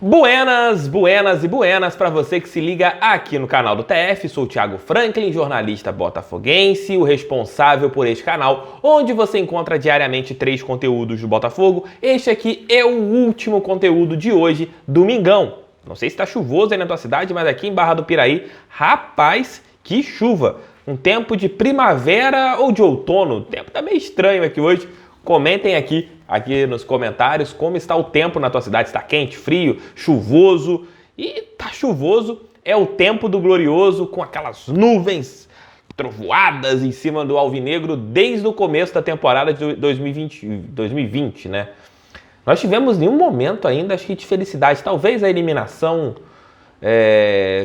Buenas, buenas e buenas para você que se liga aqui no canal do TF. Sou o Thiago Franklin, jornalista botafoguense, o responsável por este canal, onde você encontra diariamente 3 conteúdos do Botafogo. Este aqui é o último conteúdo de hoje, domingão. Não sei se está chuvoso aí na tua cidade, mas aqui em Barra do Piraí, rapaz, que chuva! Um tempo de primavera ou de outono, o tempo tá meio estranho aqui hoje. Comentem aqui nos comentários como está o tempo na tua cidade. Está quente, frio, chuvoso? E tá chuvoso, é o tempo do glorioso com aquelas nuvens trovoadas em cima do alvinegro desde o começo da temporada de 2020, né? Nós tivemos nenhum momento ainda, acho que de felicidade. Talvez a eliminação,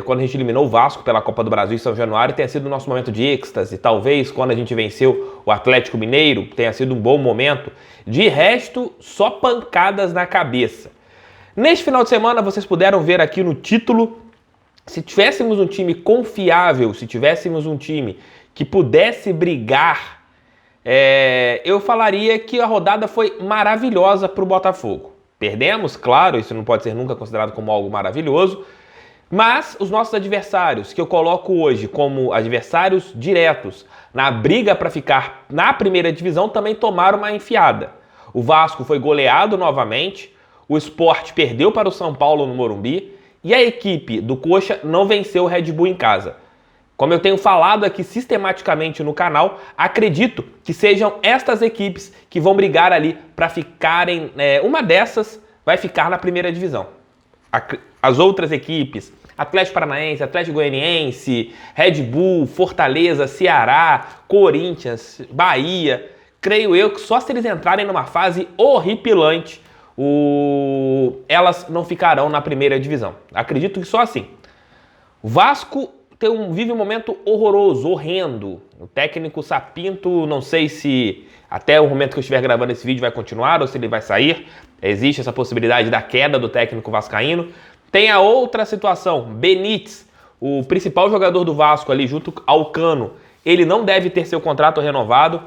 quando a gente eliminou o Vasco pela Copa do Brasil em São Januário, tenha sido o nosso momento de êxtase. Talvez quando a gente venceu o Atlético Mineiro tenha sido um bom momento. De resto, só pancadas na cabeça. Neste final de semana, vocês puderam ver aqui no título, se tivéssemos um time confiável, se tivéssemos um time que pudesse brigar, eu falaria que a rodada foi maravilhosa para o Botafogo. Perdemos, claro, isso não pode ser nunca considerado como algo maravilhoso, mas os nossos adversários, que eu coloco hoje como adversários diretos na briga para ficar na primeira divisão, também tomaram uma enfiada. O Vasco foi goleado novamente, o Sport perdeu para o São Paulo no Morumbi e a equipe do Coxa não venceu o Red Bull em casa. Como eu tenho falado aqui sistematicamente no canal, acredito que sejam estas equipes que vão brigar ali para ficarem... uma dessas vai ficar na primeira divisão. As outras equipes, Atlético Paranaense, Atlético Goianiense, Red Bull, Fortaleza, Ceará, Corinthians, Bahia, creio eu que só se eles entrarem numa fase horripilante, elas não ficarão na primeira divisão. Acredito que só assim. O Vasco vive um momento horroroso, horrendo. O técnico Sapinto, não sei se até o momento que eu estiver gravando esse vídeo vai continuar ou se ele vai sair. Existe essa possibilidade da queda do técnico vascaíno. Tem a outra situação, Benítez, o principal jogador do Vasco ali junto ao Cano, ele não deve ter seu contrato renovado,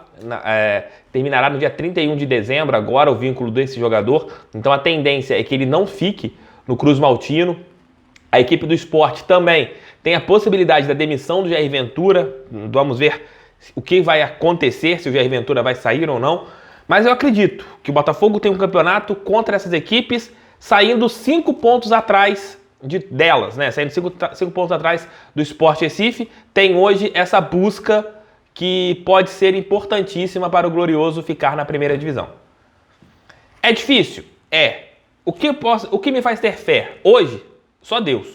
terminará no dia 31 de dezembro agora o vínculo desse jogador, então a tendência é que ele não fique no Cruz Maltino. A equipe do Sport também tem a possibilidade da demissão do Jair Ventura, vamos ver o que vai acontecer, se o Jair Ventura vai sair ou não, mas eu acredito que o Botafogo tem um campeonato contra essas equipes, saindo 5 pontos atrás delas, né? Saindo 5 pontos atrás do Sport Recife, tem hoje essa busca que pode ser importantíssima para o Glorioso ficar na primeira divisão. É difícil? É. O que me faz ter fé? Hoje, só Deus.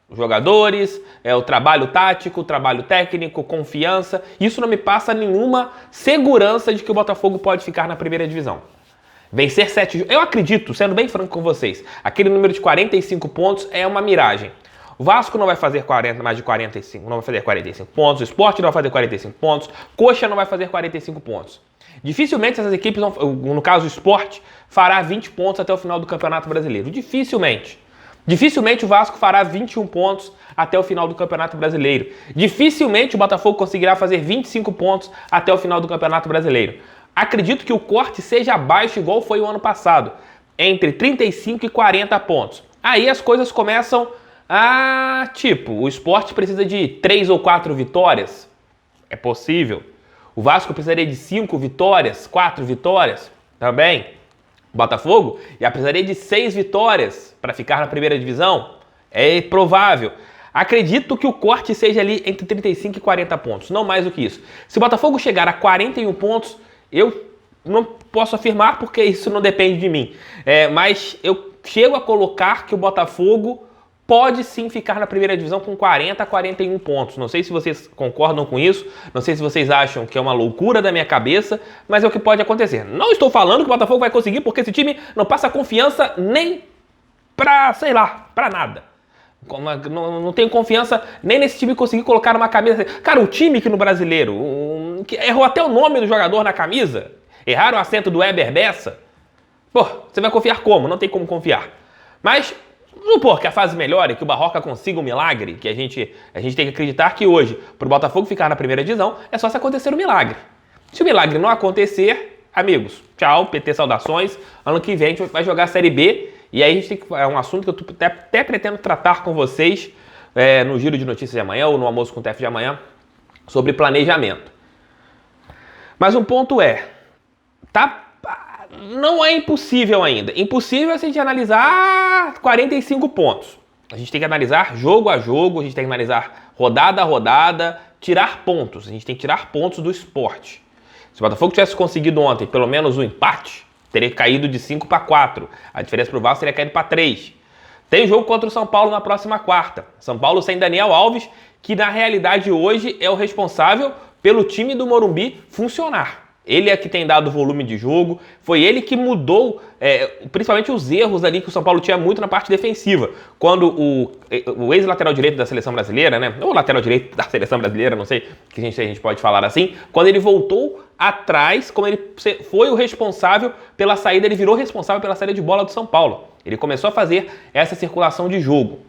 Os jogadores, o trabalho tático, o trabalho técnico, confiança. Isso não me passa nenhuma segurança de que o Botafogo pode ficar na primeira divisão. Vencer 7 jogos. Eu acredito, sendo bem franco com vocês, aquele número de 45 pontos é uma miragem. O Vasco não vai fazer mais de 45, não vai fazer 45 pontos, o Sport não vai fazer 45 pontos, Coxa não vai fazer 45 pontos. Dificilmente essas equipes, no caso o Sport, fará 20 pontos até o final do Campeonato Brasileiro. Dificilmente. Dificilmente o Vasco fará 21 pontos até o final do Campeonato Brasileiro. Dificilmente o Botafogo conseguirá fazer 25 pontos até o final do Campeonato Brasileiro. Acredito que o corte seja abaixo, igual foi o ano passado, entre 35 e 40 pontos. Aí as coisas começam a... o Sport precisa de 3 ou 4 vitórias. É possível. O Vasco precisaria de 5 vitórias, 4 vitórias também. O Botafogo já precisaria de 6 vitórias para ficar na primeira divisão. É provável. Acredito que o corte seja ali entre 35 e 40 pontos, não mais do que isso. Se o Botafogo chegar a 41 pontos... eu não posso afirmar porque isso não depende de mim. Mas eu chego a colocar que o Botafogo pode sim ficar na primeira divisão com 40 a 41 pontos. Não sei se vocês concordam com isso, não sei se vocês acham que é uma loucura da minha cabeça, mas é o que pode acontecer. Não estou falando que o Botafogo vai conseguir porque esse time não passa confiança nem pra, sei lá, pra nada. Não tenho confiança nem nesse time conseguir colocar uma camisa. Cara, o time que no Brasileiro que errou até o nome do jogador na camisa, erraram o acento do Eber Bessa. Pô, você vai confiar como? Não tem como confiar. Mas, supor que a fase melhore, que o Barroca consiga um milagre, que a gente tem que acreditar que hoje, pro Botafogo ficar na primeira divisão, é só se acontecer um milagre. Se o milagre não acontecer, amigos, tchau, PT saudações. Ano que vem a gente vai jogar a Série B E aí a gente tem que, é um assunto que eu tô até pretendo tratar com vocês no Giro de Notícias de amanhã ou no Almoço com o TF de amanhã, sobre planejamento. Mas um ponto não é impossível ainda. Impossível é a gente analisar 45 pontos. A gente tem que analisar jogo a jogo, a gente tem que analisar rodada a rodada, tirar pontos. A gente tem que tirar pontos do esporte. Se o Botafogo tivesse conseguido ontem pelo menos um empate, teria caído de 5 para 4. A diferença para o Vasco teria caído para 3. Tem jogo contra o São Paulo na próxima quarta. São Paulo sem Daniel Alves, que na realidade hoje é o responsável pelo time do Morumbi funcionar. Ele é que tem dado volume de jogo, foi ele que mudou principalmente os erros ali que o São Paulo tinha muito na parte defensiva. Quando o ex-lateral direito da seleção brasileira, né? Ou lateral direito da seleção brasileira, não sei que a gente pode falar assim, quando ele voltou atrás, como ele foi o responsável pela saída, ele virou responsável pela saída de bola do São Paulo. Ele começou a fazer essa circulação de jogo.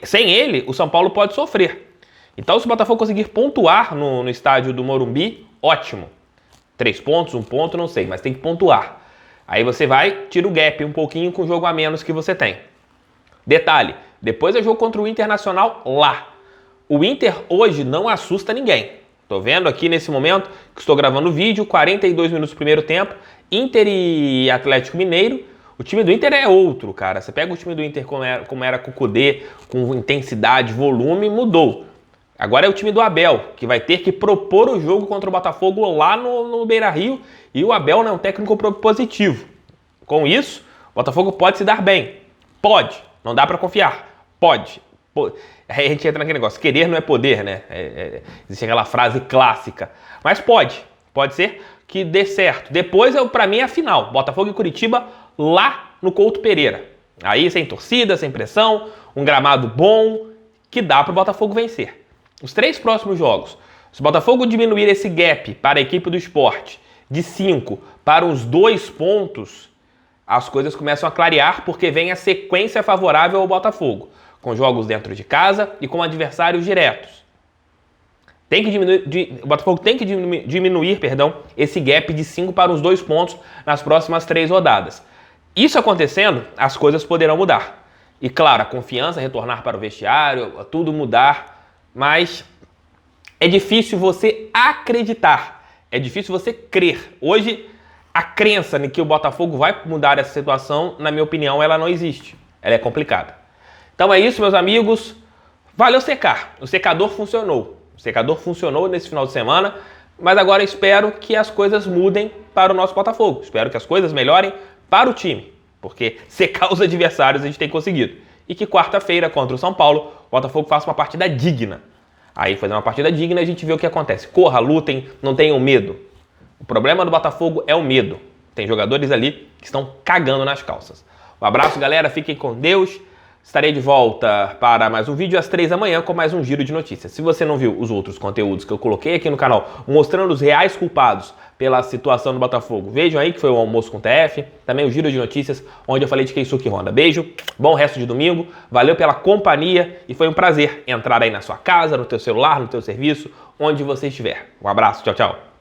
Sem ele, o São Paulo pode sofrer. Então, se o Botafogo conseguir pontuar no estádio do Morumbi, ótimo. 3 pontos, 1 ponto, não sei, mas tem que pontuar. Aí você vai, tira o gap um pouquinho com o jogo a menos que você tem. Detalhe, depois é jogo contra o Internacional lá. O Inter hoje não assusta ninguém. Tô vendo aqui nesse momento que estou gravando o vídeo, 42 minutos do primeiro tempo, Inter e Atlético Mineiro. O time do Inter é outro, cara. Você pega o time do Inter como era com o Kudê, com intensidade, volume, mudou. Agora é o time do Abel, que vai ter que propor o jogo contra o Botafogo lá no Beira-Rio, e o Abel não é um técnico propositivo. Com isso, o Botafogo pode se dar bem. Pode. Não dá pra confiar. Pode. Aí a gente entra naquele negócio. Querer não é poder, né? Existe aquela frase clássica. Mas pode. Pode ser que dê certo. Depois, pra mim, é a final. Botafogo e Curitiba lá no Couto Pereira. Aí sem torcida, sem pressão, um gramado bom, que dá pro Botafogo vencer. Os 3 próximos jogos, se o Botafogo diminuir esse gap para a equipe do Sport de 5 para uns 2 pontos, as coisas começam a clarear porque vem a sequência favorável ao Botafogo, com jogos dentro de casa e com adversários diretos. O Botafogo tem que diminuir esse gap de 5 para os 2 pontos nas próximas 3 rodadas. Isso acontecendo, as coisas poderão mudar. E claro, a confiança retornar para o vestiário, tudo mudar. Mas é difícil você acreditar, é difícil você crer. Hoje, a crença em que o Botafogo vai mudar essa situação, na minha opinião, ela não existe. Ela é complicada. Então é isso, meus amigos. Valeu secar. O secador funcionou. O secador funcionou nesse final de semana, mas agora espero que as coisas mudem para o nosso Botafogo. Espero que as coisas melhorem para o time, porque secar os adversários a gente tem conseguido. E que quarta-feira, contra o São Paulo, o Botafogo faça uma partida digna. Aí, fazer uma partida digna, a gente vê o que acontece. Corra, lutem, não tenham medo. O problema do Botafogo é o medo. Tem jogadores ali que estão cagando nas calças. Um abraço, galera. Fiquem com Deus. Estarei de volta para mais um vídeo às 3 da manhã com mais um Giro de Notícias. Se você não viu os outros conteúdos que eu coloquei aqui no canal, mostrando os reais culpados pela situação do Botafogo, vejam aí que foi o Almoço com o TF, também o Giro de Notícias, onde eu falei de Keisuke Honda. Beijo, bom resto de domingo, valeu pela companhia e foi um prazer entrar aí na sua casa, no teu celular, no teu serviço, onde você estiver. Um abraço, tchau, tchau.